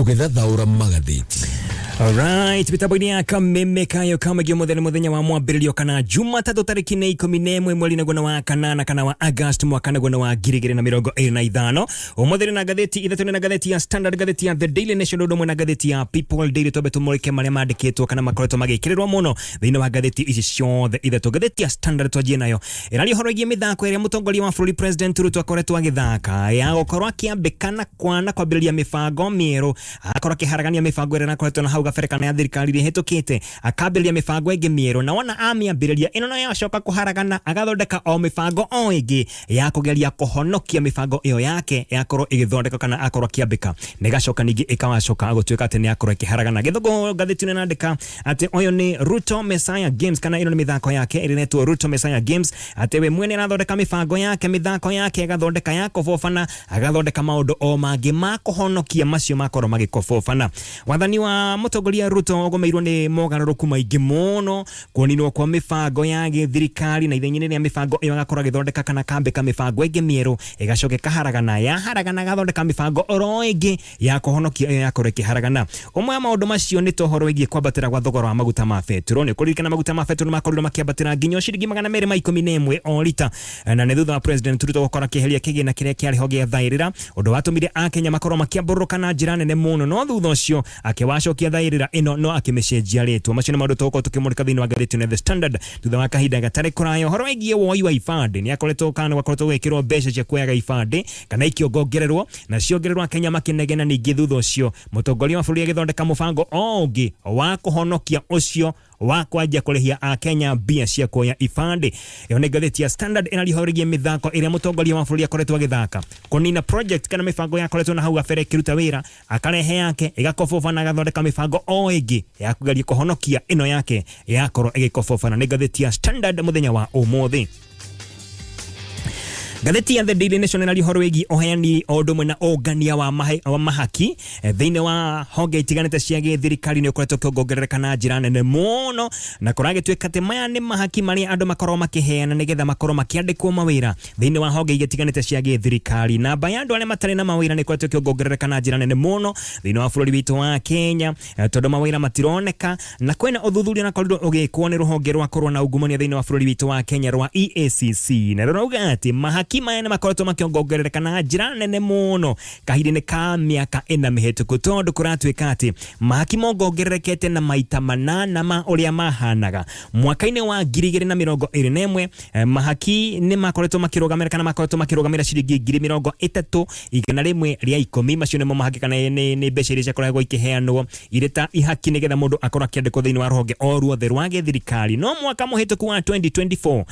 Tugethathaura magathiti. Alright, mitambo-ini ya KAMEME kayo kamagio muthenya wa mwambĩrĩrio kana Jumatatu tarĩki 11 mweri wa kanana kana wa August mwaka wa 2025. Umuthiri na gatheti ithatũ na gatheti ya Standard, gatheti ya The Daily Nation ũndũ na gatheti ya People Daily tobe tumũrĩke marĩa mandĩkĩtwo kana makoretwo magĩkĩrĩrwo mũno thĩinĩ wa gatheti ici ciothe ithatũ. Gatheti ya Standard twanjie nayo ĩraria ũhoro wĩgiĩ mĩthako ĩrĩa mũtongoria wa bũrũri President Ruto akoretwo agĩthaka ya gũkorwo akĩambĩkana kwambĩrĩria mĩbango mĩerũ, akorwo akĩharagania mĩbango ĩrĩa akoretwo na hau gaberekana ya thirikari ĩhetũkĩte, akambĩrĩria mĩbango ĩngĩ mĩerũ, na wona amĩambĩrĩria ĩno no yacoka kũharagana agathondeka o mĩbango o ĩngĩ ya kũgeria kũhonokia mĩbango ĩyo yake yakorwo ĩgĩthondeka kana akorwo akĩambĩka na ĩgacoka ningĩ ĩkawacoka gũtuĩka atĩ nĩ akorwo ĩkĩharagana. Gĩthũngũ gatheti-inĩ nandĩka atĩ ũyũ nĩ Ruto Messiah Games kana ĩno nĩ mĩthako yake ĩretwo Ruto Messiah Games, atĩ we mwene arathondeka mĩbango yake, mĩthako yake agathondeka ya kũbobana, agathondeka maũndũ o mangĩ ma kũhonokia macio makorwo magĩkobobana. Wathani wa mũtongoria Ruto ũgũmĩirwo nĩ mogarũrũku maingĩ mũno, kuoninwo kwa mĩbango ya thirikari na ithenya-inĩ rĩa mĩbango ĩyo agakorwo agĩthondeka kana akambĩka mĩbango ĩngĩ mĩerũ, ĩgacoka ĩkaharagana, yaharagana agathondeka mĩbango oro ĩngĩ ya kũhonokia ĩyo yakorwo ĩkĩharagana. Ũmwe wa maũndũ macio nĩ tohoro wĩgiĩ kwambatĩra gwa thogora wa maguta ma betũrũ. Nĩ kũririkana maguta ma betũrũ makorirwo makĩambatĩra nginya ciringi 211 o lita, na nĩ thutha wa President Ruto gũkorwo akĩeheria kĩgĩna kĩrĩa kĩarĩho gĩa thaĩrĩra, ũndũ watũmire Akenya makorwo makĩambũrũka na njĩra nene mũno, no thutha ũcio akĩwacokia thaĩrĩra ĩno no akĩmĩcenjia rĩtwa. Macio nĩ maũndũ tũgũkorwo tũkĩmũrĩka thĩinĩ wa gatheti The Standard thutha wa kahinda gatarĩ kũraya. Ũhoro wĩgiĩ woi wa ibandĩ nĩ akoretwo kana gwakoretwo gwĩkĩrwo mbeca cia kuoyaga ibandĩ kana ikĩongongererwo, na ciongererwo Akenya makĩnegena. Ningĩ thutha ũcio mũtongoria wa bũrũri agĩthondeka mũbango o ũngĩ wa kũhonokia ũcio wa kwanjia kũrĩhia Akenya mbia cia kuoya ibandĩ. Ĩyo nĩ gatheti ya Standard ĩraria ũhoro wĩgiĩ mĩthako ĩrĩa mũtongoria wa bũrũri akoretwo agĩthaka, kũnina project kana mĩbango yakoretwo na hau gabere ĩkĩruta wĩra, akarehe yake ĩgakobobana, agathondeka mĩbango o ĩngĩ ya kũgeria kũhonokia ĩno yake yakorwo ĩgĩkobobana. Nĩ gatheti ya Standard mũthenya wa ũmũthĩ. Gatheti ya The Daily Nation ĩraria ũhoro wĩgiĩ ũheani o ũndũ ũmwe na ũngania wa mahaki thĩinĩ wa honge itiganĩte cia thirikari nĩ ũkoretwo ũkĩongerereka na njĩra nene mũno, na kũragĩtuĩka atĩ maya nĩ mahaki marĩa andũ makorwo makĩheana nĩgetha makorwo makĩandĩkwo mawĩra thĩinĩ wa honge itiganĩte cia thirikari. Namba ya andũ arĩa matarĩ na mawĩra nĩ ĩkoretwo ĩkĩongerereka na njĩra nene mũno thĩinĩ wa bũrũri witũ wa Kenya, tondũ mawĩra matironeka, na kwĩna ũthuthuria na korirwo ũgĩkwo nĩ rũhonge rwa kũrũa na ungumania thĩinĩ wa bũrũri witũ wa Kenya rwa EACC, na rũrauga atĩ mahaki maya nĩ makoretwo makĩongerereka na njĩra nene mũno kahinda-inĩ ka mĩaka 4 mĩhetũku, tondũ kũratuĩka atĩ mahaki mongererekete na maita 8 ma ũrĩa mahanaga mwaka-inĩ wa 2021. Mahaki nĩ makoretwo makĩrũgamĩrĩra kana makoretwo makĩrũgamĩrĩra ciringi 30,110 rĩa 10. Macio nĩmo mahaki kana nĩ mbeca iria ciakoragwo ikĩheanwo irĩ ta ihaki nĩgetha mũndũ akorwo akĩandĩkwo thĩinĩ wa rũhonge o ruothe rwa thirikari. No mwaka mũhetũku wa 2024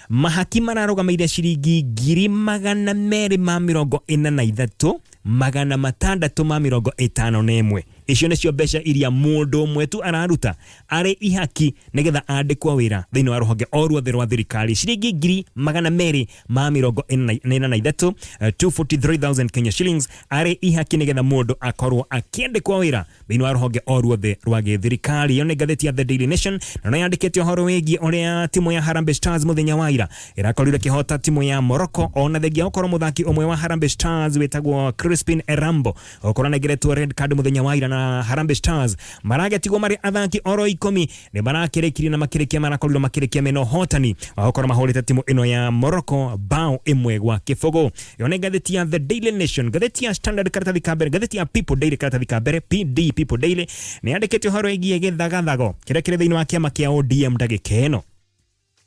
mahaki mararũgamĩrĩra ciringi 243,651. Icio nĩcio mbeca iria mũndũ ũmwe tu araruta arĩ ihaki nĩgetha andĩkwo wĩra thĩinĩ wa rũhonge o ruothe rwa thirikari. Ciringi 243,243 243,000 Kenya shillings arĩ ihaki nĩgetha mũndũ akorwo akĩandĩkwo wĩra thĩinĩ wa rũhonge o ruothe rwa thirikari. Iyo nĩ gatheti ya The Daily Nation, na no yandĩkĩte ũhoro wĩgiĩ ũrĩa timu ya Harambee Stars mũthenya wa ira ĩrakorirwo kĩhota timu ya Morocco, ona thengia gũkorwo mũthaki ũmwe wa Harambee Stars wĩtagwo Crispin Erambo gũkorwo anengeretwo red card mũthenya wa ira, na Harambee Stars maragetigwo marĩ athaki oro 10 nĩ marakĩrĩkirie na makĩrĩkia marakorirwo makĩrĩkia mena ũhotani wa gũkorwo mahũrĩte timu ĩno ya Morocco bao 1-0. Yo nĩ gatheti ya The Daily Nation. Gatheti ya Standard karatathi ka mbere, gatheti ya People Daily karatathi ka mbere PD People Daily nĩ yandĩkĩte ũhoro wĩgiĩ gĩthagathago kĩrĩa kĩrĩ thĩinĩ wa kĩama kĩa ODM ndagĩka ĩno,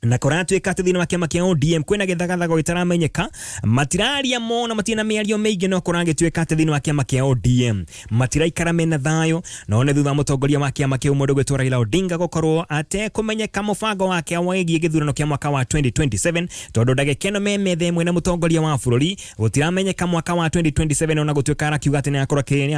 na kũratuĩka atĩ thĩinĩ wa kĩama kĩa ODM kwĩna gĩthagathago gĩtaramenyeka, matiraria mũno, matina mĩario mĩingĩ, no kũragĩtuĩka atĩ thĩinĩ wa kĩama kĩa ODM matiraikara mena thayũ, no nĩ thutha wa mũtongoria wa kĩama kĩu mũndũ gwĩtwo Raila Odinga gũkorwo atekũmenyeka mũbango wake wĩgiĩ gĩthurano kĩa mwaka wa 2027, tondũ ndagĩka ĩno metha ĩmwe na mũtongoria wa bũrũri gũtiramenyeka mwaka wa 2027, ona gũtuĩka arakiuga atĩ nĩ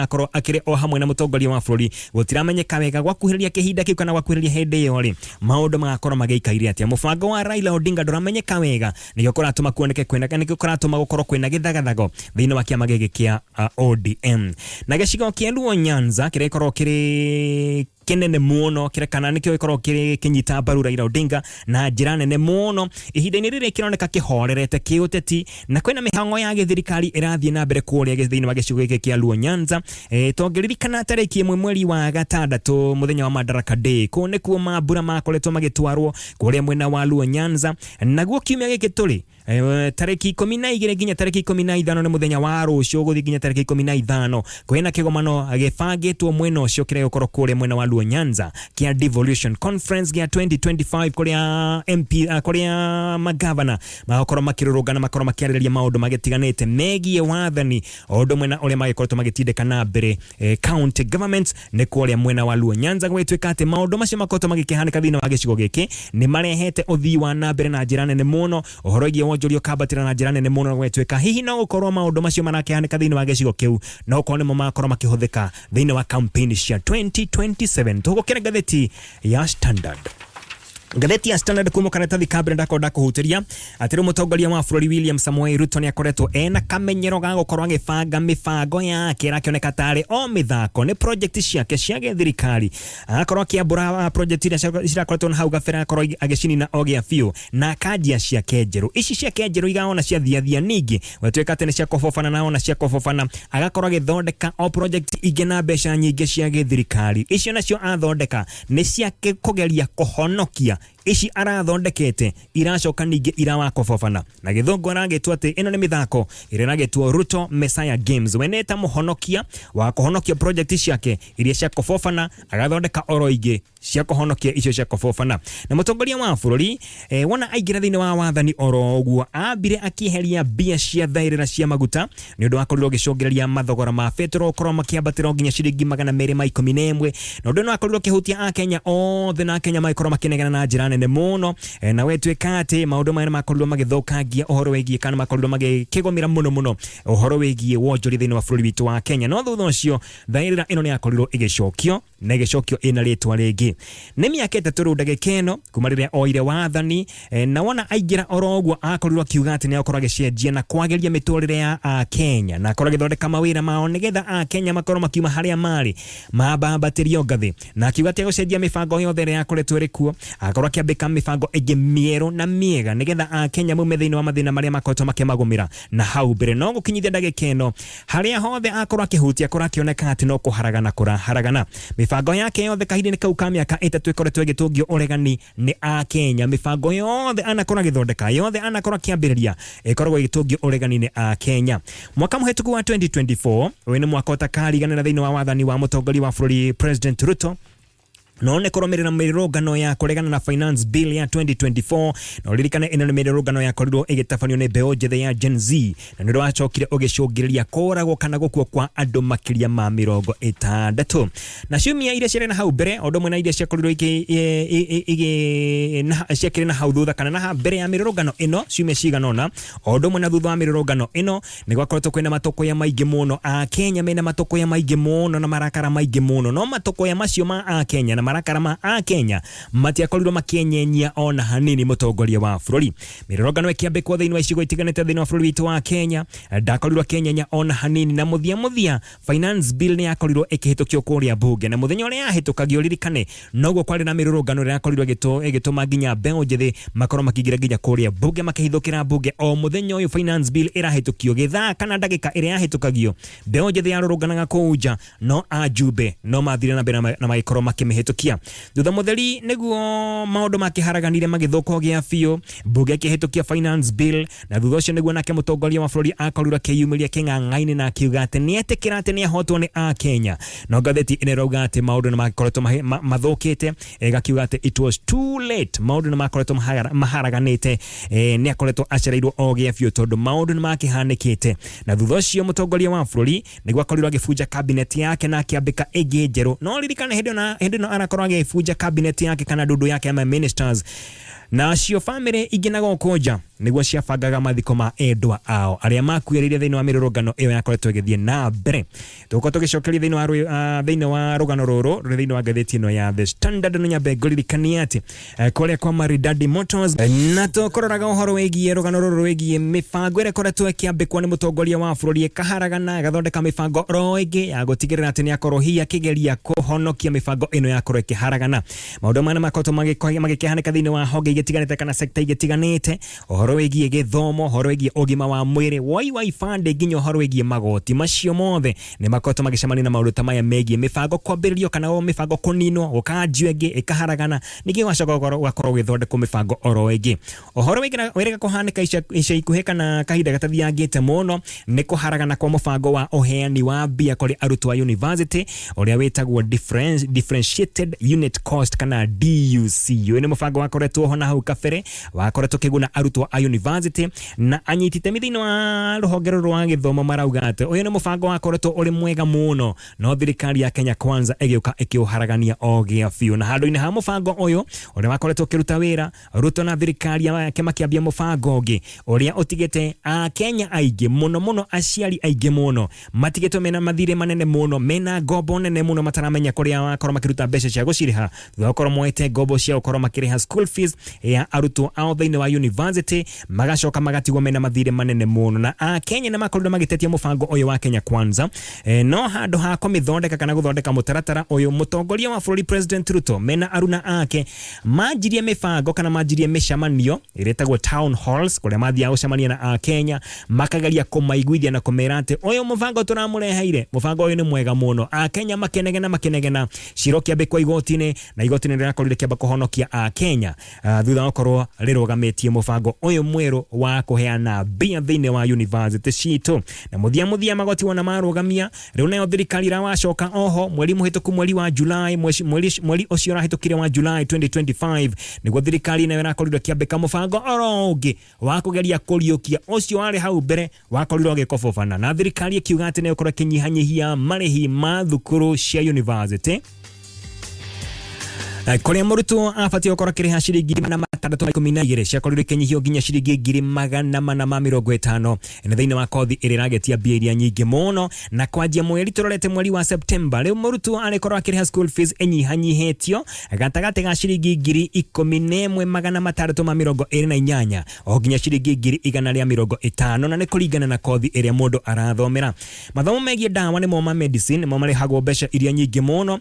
akorwo akĩrĩ o hamwe na mũtongoria wa bũrũri, gũtiramenyeka wega gwakuhĩrĩria kĩhinda kĩu kana gwakuhĩrĩria hĩndĩ ĩyo rĩ maũndũ magakorwo magĩikaire atĩa. Mũbango wa Raila Odinga ndũramenyeka wega, nĩkĩo kũratũma kuoneke nĩkĩo kũratũma gũkorwo kwĩna gĩthagathago thĩinĩ wa kĩama gĩkĩ kĩa ODM. Na gĩcigo kĩa Luo Nyanza kĩrĩa gĩkorwo kĩrĩ kinene muno kirekana nikio gikorwo kiri kinyita mbaru Raila Odinga na njira nene muno ihinda-ini riri kironeka kihorerete kiuteti na kwina mihango ya thirikari irathie na mbere kuria thiini wa gicigo giki kia Luo Nyanza tongeririkana tariki 1 mweri wa gatandatu muthenya wa Madaraka Day ku nikuo mambura makoretwo magitwarwo kuria mwena wa Luo Nyanza naguo kiumia giki turi tariki 12 nginya tariki 15 ni muthenya wa rucio guthi nginya tariki 15 kwina kigomano agibangitwo mwena ucio kire gukorwo kuria mwena wa Luo Nyanza kia Devolution Conference gia 2025 kuria MP kuria magavana makorwo makirurungana makorwo makiarĩrĩria maundu magitiganite megie wathani ondo mwena uria magikorwo magitindika na mbere county government ni kuria mwena wa Luo Nyanza gwituika ati maundu macio makorwo magikihanika thiini wa gicigo giki ni marehete uthii wa na mbere na njira nene muno uhoro igie wonjoria kabatira na njira nene muno gwituika hihi no gukorwo maundu macio marakihanika thiini wa gicigo kiu no ukorwo nimo makorwo makihuthika thiini wa campaign cia 2027 tugukira ngatheti ya Standard. Ngatheti ya Standard kumukana tathi kabere ndakonda kuhutiria atiri mutongoria wa bururi William Samoei Ruto ni akoretwo ena kamenyero ga gukorwo agibanga mibango yake rakioneka tari o mithako ni project ciake cia thirikari akorwo akiambura project iria cirakoretwo na hau gabere akorwo agicinina ogia fiu na kandia ciake njeru ici ciake njeru igaona cia thiathia ningi wetweka ati ni cia kofofana na ona cia kofofana agakorwo agithondeka o project ingi na mbeca nyingi cia thirikari icio nacio athondeka ni cia kugeria kuhonokia ici arathondekete iracoka ningi irawa kofofana na githungu aragitwo ati ino ni mithako iragitwo Ruto Messiah Games weneta muhonokia wa kuhonokia project ciake iria cia kofofana agathondeka oro ingi cia kuhonokia icio cia kofofana na mutongoria wa bururi wona aingira thiini wa wathani oro guo ambire akiheria bia cia thairira cia maguta ni undu wa kurirwo gicogereria mathogora ma petrol korwo makiambatira nginya ciringi 211 na undu no akorirwo kihutia a Kenya othe na Kenya maikorwo makinegana na njira nene muno na wetweka ati maundu maya makorirwo magithokangia uhoro wigie kana makorirwo magikigomira muno uhoro wigie wonjoria thiini wa bururi witu wa Kenya no thutha ucio thairira ino ni akorirwo igicokio na igicokio ina ritwa ringi ni miaka 3 riu ndagikeno kuma riria oire wathani na wona aingira oro guo akorirwo akiuga ati ni akorwo agicenjia na kwageria miturire ya Kenya na akorwo agithondeka mawira mao nigetha a Kenya makorwo makiuma haria mari mabambatirio ngathi na akiuga ati gucenjia mibango yothe iria yakoretwo iri kuo akorwo akiambika mibango ingi mieru na miega nigetha a Kenya mume thiini wa mathina maria makoretwo makimagumira na hau mbere no gukinyithia ndagikeno haria hothe akorwo akihutia akorwo akioneka ati no kuharagana kuraharagana mibango yake yothe kahindi kau ka miaka 3 ikoretwo igitungio uregani ni a Kenya mibango yothe anakorwo agithondeka yothe anakorwo akiambiriria ikoragwo igitungio uregani ni a Kenya mwaka muhetuku wa 2024 wene mwaka utakariganira thiini wa wathani wa mutongoria wa bururi President Ruto no ne koromerera mirogano ya kuregana na finance bill ya 2024 no ririkana ino ni mirogano ya korirwo igitafanio ni mbeo njithe ya Gen Z na ndio wachokire ugicungiriria koragwo kana gukuo kwa andu makiria ma 60 na ciumia iria ciare na hau mbere ondo mwena iria ciakorirwo na ciakire na hau thutha kana na mbere ya mirogano ino ciumia ciganona ondo mwena thutha wa mirogano ino ni gwakoretwo kwina matoko ya maingi muno a Kenya mena matoko ya maingi muno na marakara maingi muno no matoko ya macio ma a Kenya na marakara ma a Kenya matiakorirwo makienyenyia ona hanini mutongoria wa bururi mirorogano ikiambikwo thiini wa icigo itiganite thiini wa bururi witu wa Kenya ndakorirwo kienyenyia ona hanini na muthia finance bill ni yakorirwo ikihitukio kuria bunge na muthenya uria yahitukagio ririkane noguo kwari na mirorogano ria yakorirwo igituma nginya mbeo njithi makorwo makigira nginya kuria bunge makihithukira bunge o muthenya uyu finance bill irahitukio githaa kana ndagika iria yahitukagio mbeo njithi yaroroganaga kuuja no ajube no mathire na mbere na maikorwo makimihitukia thutha mutheri niguo maundu makiharaganire magithukogia fiu bunge kihitukia finance bill na thutha ucio niguo nake mutongoria wa bururi akorirwo akiyumiria king'ang'aini na akiuga ati ni etikira ati ni ahotwo ni a Kenya no ngatheti inirauga ati maundu ni makoretwo mathukite gakiuga ati it was too late maundu ni makoretwo maharaganite ni akoretwo acereirwo ogia fiu tondu maundu ni makihanikite na thutha ucio mutongoria wa bururi niguo akorirwo agifunja cabinet yake na akiambika igi njeru no ririkane hindi no anakorwo agifunja cabinet yake kana dundu yake ya ministers na cio family igina gokoja niguo ciabangaga mathiko ma endwa ao aria makuiririe thiini wa mirurungano iyo yakoretwo igithie na mbere tuko tugicokeria thiini wa rugano ruru thiini wa ngathiti ino ya The Standard no nyambe ngũririkania ati kuria kwa Maridadi Motors na tukororaga uhoro wigie rugano ruru wigie mibango ira koretwo ikiambikwo ni mutongoria wa bururi ikaharagana gathondeka mibango ro ingi ya gutigirira ati ni akorwo hi akigeria kuhonokia mibango ino yakorwo ikiharagana maundu mana makoto magikihanika thiini wa honge igitiganite kana sekta igitiganite uhoro wigie githomo uhoro wigie ugima wa mwiri wai fande nginya uhoro wigie magoti macio mothe ni makoto magicemania na maundu ta maya megie mibango kwambiririo kana mibango kuninwo ukanjio ingi ikaharagana nigi wacoka wakorwo githondekwo mibango oro ingi uhoro wigira kuhanika ica ikuhe kana kahinda gatathiangite muno ni kuharagana kwa mubango wa uheani wa bia kuri arutwo a university uria witagwo differentiated unit cost kana DUC ni mubango wakoretwo ho na hau kabere wakoretwo kiguna arutwo a university na anyitite mithini wa ruhongero rwa githomo marauga ati uyu ni mubango wakoretwo uri mwega muno no thirikari ya Kenya Kwanza igiuka ikiuharagania ogia fiu na handu-ini ha mubango uyu uria wakoretwo kiruta wira Ruto na thirikari yake makiambia mubango ungi uria utigite a Kenya aingi muno aciari aingi muno matigetwo mena mathire manene muno mena ngombo nene muno mataramenya kuria wakorwo makiruta mbeca cia guciriha thokoro moete ngombo cia ukorwo makiriha school fees ya arutwo ao thiini wa university magacoka magatigwo mena mathire manene muno na a Kenya na makorwo magitetia mubango uyu wa Kenya Kwanza no handu ha komithondeka kana guthondeka mutaratara uyu mutongoria wa bururi President Ruto mena aruna ake manjirie mibango kana manjirie mishamanio iretagwo town halls kuria mathia gucemania na a Kenya makageria kumaiguithia na kumera ati uyu mubango turamureheire mubango uyu ni mwega muno a Kenya makenegena cirokia bekwa igotini na igotini rirakorire kiamba kuhonokia a Kenya thutha okorwo rirugamitie mubango uyu mweru wa kuheana bia thiini wa university citu na muthia magoti wana marugamia riu nayo thirikari rawacoka oho mweri muhituku mweri wa July mweri ucio rahitukire wa July 2025 niguo thirikari nayo irakorirwo kiambika mubango orongi wa kugeria kuriukia ucio wari hau mbere wakorirwo gikobofana na thirikari ikiuga ati nayo korwo kinyihanyihia marihi ma thukuru cia university kuria murutwo abatie gukora kiriha ciringi 612 ciakorirwo kinyihio nginya ciringi 450 na thiini wa kothi iri ragetia bia iria nyingi muno na kwanjia mweri turorete mweri wa September riu murutwo arikorwo akiriha school fees enyihanyihitio gatagati ga ciringi 11,628 o nginya ciringi 150 na ni kuringana na kothi iria mundu arathomera mathomo megie dawa ni moma medicine moma rihagwo mbeca iria nyingi muno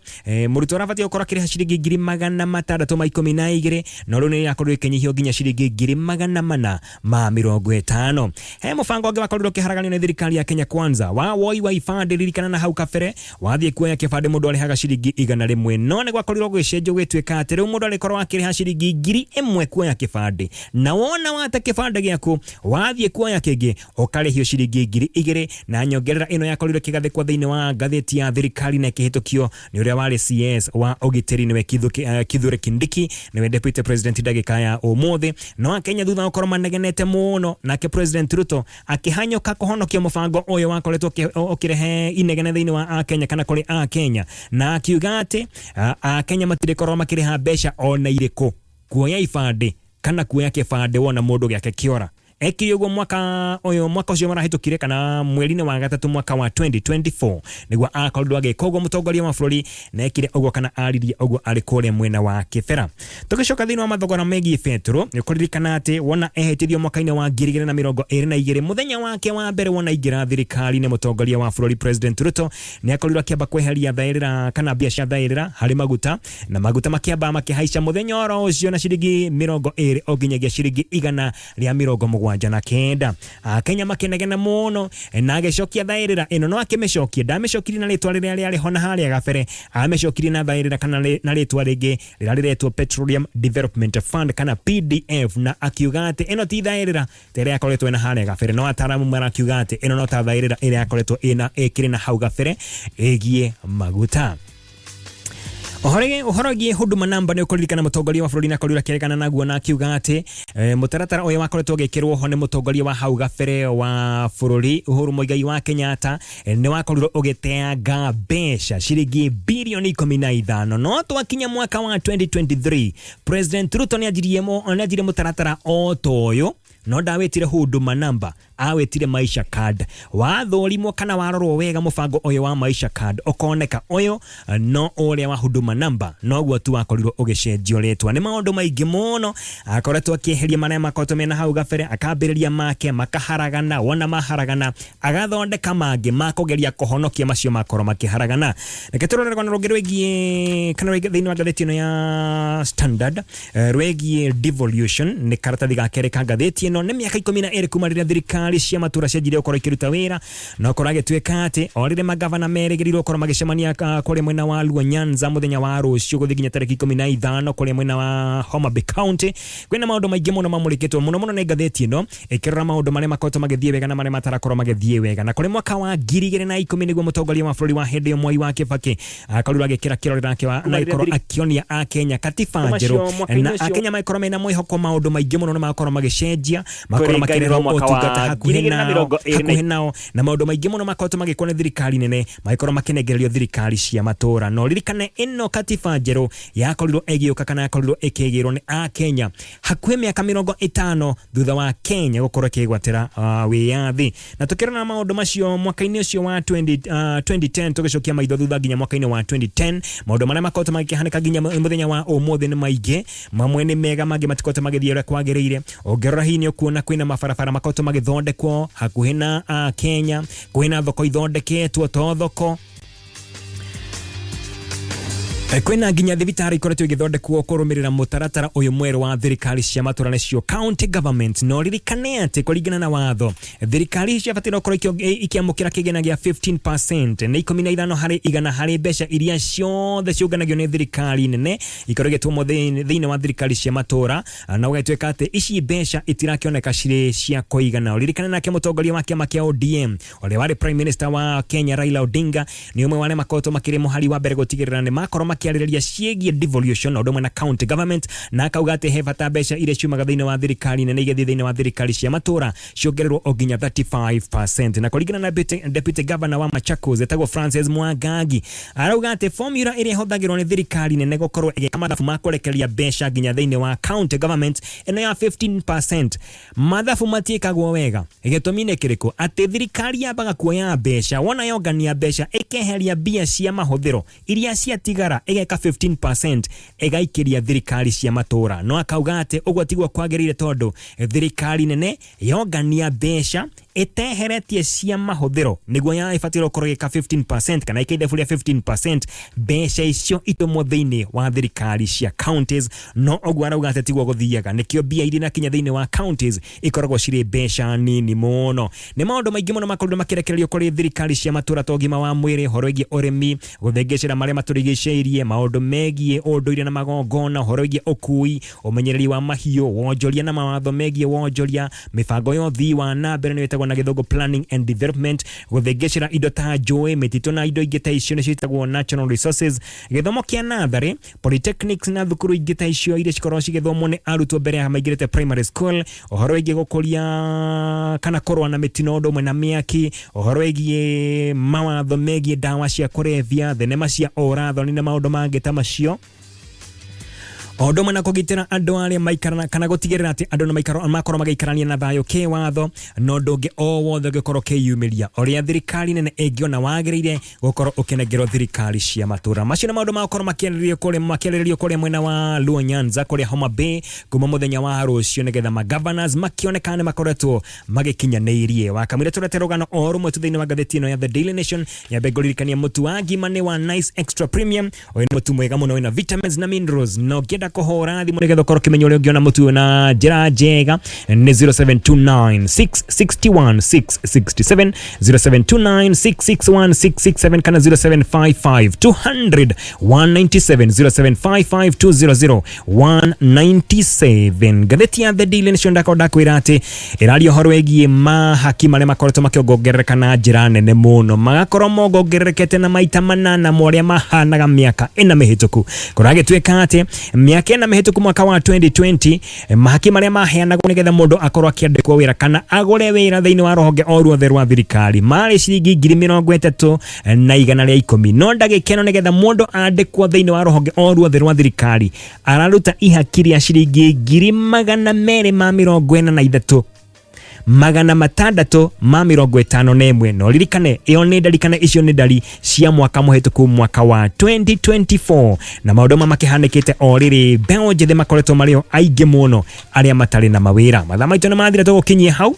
murutwo arabatie gukora kiriha ciringi 612 no riu ni yakorwo ikinyihio nginya ciringi 450 he mubango ungi wakorirwo kiharaganio ni thirikari ya Kenya Kwanza wa woi fund ririkana na hau kabere wathie kuoya kibande mundu arihaga ciringi 100 no ni gwakorirwo gwicenjio gwituika ati riu mundu arikorwo akiriha ciringi 1,000 kuoya kibande na wona wata kibande giaku wathie kuoya kingi ukarihio ciringi 2,000 na nyongerera ino yakorirwo kigathikwo thiini wa ngathiti ya thirikari na kihitukio ni uria wari CS wa ugitiri niwe Kithure Kindiki niwe deputy president ndagika ya umuthi no Kenya thutha ukorwo manegenete muno nake President Ruto akihanyoka kuhonokia mubango uyu wakoretwo ukirehe inegene thiini wa Kenya kana kuri Kenya na akiuga ati Kenya matirikorwo makiriha mbeca ona iriku kuoya ibande kana kuoya kibande wona mundu giake kiora ekiri ugo mwaka ucio marahitukire kana mweri-ini wa gatatu mwaka wa 2024 niguo akorirwo agika uguo mutongoria wa bururi na ekire uguo kana aririe uguo ari kuria mwena wa kibera tugicoka thiini wa mathogora megie petro ni kuririkana ati wona ehetirio mwaka-ini wa 2022 muthenya wake wa mbere wona ingira thirikari ni mutongoria wa bururi President Ruto ni akorirwo akiamba kweheria thairira kana bia cia thairira hari maguta na maguta makiamba makihaica muthenya oro ucio na ciringi 20 o nginyagia ciringi 179 Kenya makenegena muno na agicokia thairira ino no akimeshokia ndameshokirie na ritwa riria riari hona haria gabere ameshokirie na thairira kana na ritwa ringi riria riretwo Petroleum Development Fund kana PDF na akiuga ati ino ti thairira tere akoretwo na haria gabere no ataramu marakiuga ati ino no ta thairira iria akoretwo ina ekire na hau gabere egie maguta Uhorogie huduma namba ni kuririkana mutongoria wa bururi na korira kerekana naguo na kiuga ati mutaratara uyu wakoretwo gikirwo ho ni mutongoria wa hau gabere wa bururi Uhuru Muigai wa Kenyatta ni wakorirwo ugiteanga mbeca ciringi bilioni 15 no twakinya mwaka wa 2023 President Ruto ni ajirie mutaratara otoyo no ndawetire huduma namba awetire maisha card wathorimo kana warorwo wega mubango uyu wa maisha card ukoneka uyu no uria wa huduma namba no guo tu wakorirwo ugicenjio retwa ni maundu maingi muno akoretwo akieheria maria makoretwo mena hau gabere akambiriria make makaharagana wona maharagana agathondeka mangi makugeria kuhonokia macio makoro makiharagana reke turore rwano rugero igie kana thiini wa ngathiti ino ya Standard rwegie Devolution ni karatathi gakereka ngathiti ino ni miaka 12 kuma riria thirikari cia matura cianjire ukoro ikiruta wira no korage tweka ati orire magavana meregerirwo ukoro magicemania kuri mwena wa Luo Nyanza muthenya wa rucio guthi ginya tariki 15 kuri mwena wa Homa Bay County kwina maundu maingi muno mamurikitwo muno ni ngathiti ino ikirora maundu maria makoretwo magithie wega na maria matarakorwo magithie wega na kuri mwaka wa 2010 niguo mutongoria wa bururi wa hindi Mwai wa Kibaki akorwo agikira kirori rake wa na ikoro akionia a Kenya katiba njeru na Akenya maikoro mena mwihoko maundu maingi muno makorwo magicenjia makorwo makirerwo motungata hakuhi nao na maundu maingi muno makoretwo magikwo ni thirikari nene makorwo makinegererio thirikari cia matura no ririkane ino katiba njeru yakorirwo egiuka kana yakorirwo ikigirwo ni a Kenya hakuhi miaka 50 thutha wa Kenya gukorwo kigwatira wiyathi na tukirana maundu macio mwaka-ini ucio wa 2010 tugicokia maitho thutha ginya mwaka-ini wa 2010 maundu maria makoretwo magikihanika ginya muthenya wa umuthi ni maingi mamwe ni mega mangi matikoretwo magithie kwagiriire ongerora hini ukuona kwina mabarabara makoretwo magithondekwo hakuhi na Kenya kwina thoko ithondeketwo to thoko kwina nginya thibitari ikoretwo igithondekwo kurumirira mutaratara uyu mweru wa thirikari cia matura nacio county government no ririkane ati kuringana na watho thirikari cia batira ukorwo ikiamukira kigena gia 15% na 15 hari igana hari mbeca iria ciothe ciunganagio ni thirikari nene ikoregetwo mo thiini wa thirikari cia matura na ugaitweka ati ici mbeca itirakioneka cire cia kuigana ririkane nake mutongoria wa kiama kia ODM ole wari prime minister wa Kenya Raila Odinga ni umwe wale makoto makire muhari wa mbere gutigirira ni makoro kiariria ciegie devolution odo na county government na akauga ati he bata mbeca ire ciumaga thiini wa thirikari nene igethi thiini wa thirikari cia matura ciongererwo oginya 35% na kuringana na deputy governor wa Machakos etagwo Francis Mwangangi arauga ati formula ire hothagirwo ni thirikari nene gukorwo igeka mathafu makurekeria mbeca ginya thiini wa county government eno ya 15% mathafu matiikagwo wega igetomine kiriko ati thirikari yabaga kuoya mbeca wona yongania mbeca ikeheria bia cia mahuthiro iria cia tigara igeka 15% igaikiria thirikari cia matura no akauga ati ugwo tigwo kwagirire tondu thirikari nene yongania mbeca eteheretie cia mahuthiro niguo ya ifatiro korogeka 15% kana ikidefuria 15% mbeca icio itumwo thiini wa thirikari cia counties no ogwo arauga ati tigwo guthiaga nikio bia iri na kinya thiini wa counties ikoragwo cire mbeca nini muno ni maundu maingi muno makorwo makirekererio kuri thirikari cia matura togima wa mwiri horo igie urimi guthengecera maria maturigiceirie maundu megie unduire na magongona horo igie ukui umenyereri wa mahiu wonjoria na mawatho megie wonjoria mibango yothi wa na mbere ni na githogo planning and development guthengecera indo ta njui mititu na indo ingĩ ta icio nĩ citagwo natural resources githomo kia nathari polytechnics na thukuru ingĩ ta icio iria cikorwo cigithomwo nĩ arutwo mbere ya maingĩrĩte primary school ũhoro wĩgiĩ gũkũria kana korwa na mitino ũndũ ũmwe na mĩaki ũhoro wĩgiĩ mawatho megiĩ ndawa cia kũrebia thenema cia ũrathoni na maũndũ mangĩ ta macio odo mana kugitira andu aria maikarana kana gutigirira ati andu na maikaro makoro magaikarania na thayo ke watho no ndungi o wothe gikoro ke yumiria oria thirikari nene egiona wagirire gukoro ukenegero thirikari cia matura macio na maundu makoro makielerio kuri mwena wa Luo Nyanza kuri Homa Bay kuma muthenya wa rucio negetha governors makionekane makoretwo magikinyaneirie wakamire turaterogano orumwe tuthiini wa ngathiti ino ya The Daily Nation ya begolirikania mutu wa ngima ni wa nice extra premium oina mutu mwega muno wina vitamins na minerals no urenda kuhora thimu nigetha ukorwo kimenyo uri ungiona mutu na njira njega ni 0729661667 0729661667 kana 0755200197 0755200197 gatheti ya The Daily Nation ndakonda kwira ati irario horwegie mahaki maria makoretwo makiongerereka na njira nene muno magakorwo mogongererekete na maita manana moria mahanaga miaka ina mihituku kuragituika ati miaka ina mihituku mwaka wa 2020 mahaki maria maheanagwo nigetha mundu akorwo akiandikwo wira kana agure wira thiini wa ruhonge oruothe rwa thirikari mari ciringi 30,000 na 110 no ndagikeno nigetha mundu andikwo thiini wa ruhonge oruothe rwa thirikari araruta ihaki ria ciringi 243 651 no ririkane iyo ni ndarikane icio ni ndari cia mwaka muhituku mwaka wa 2024 na maundu makihanikite o riri mbeo njithe makoretwo mario aingi muno aria matari na mawira mathaa maitu ni mathira tugukinyie hau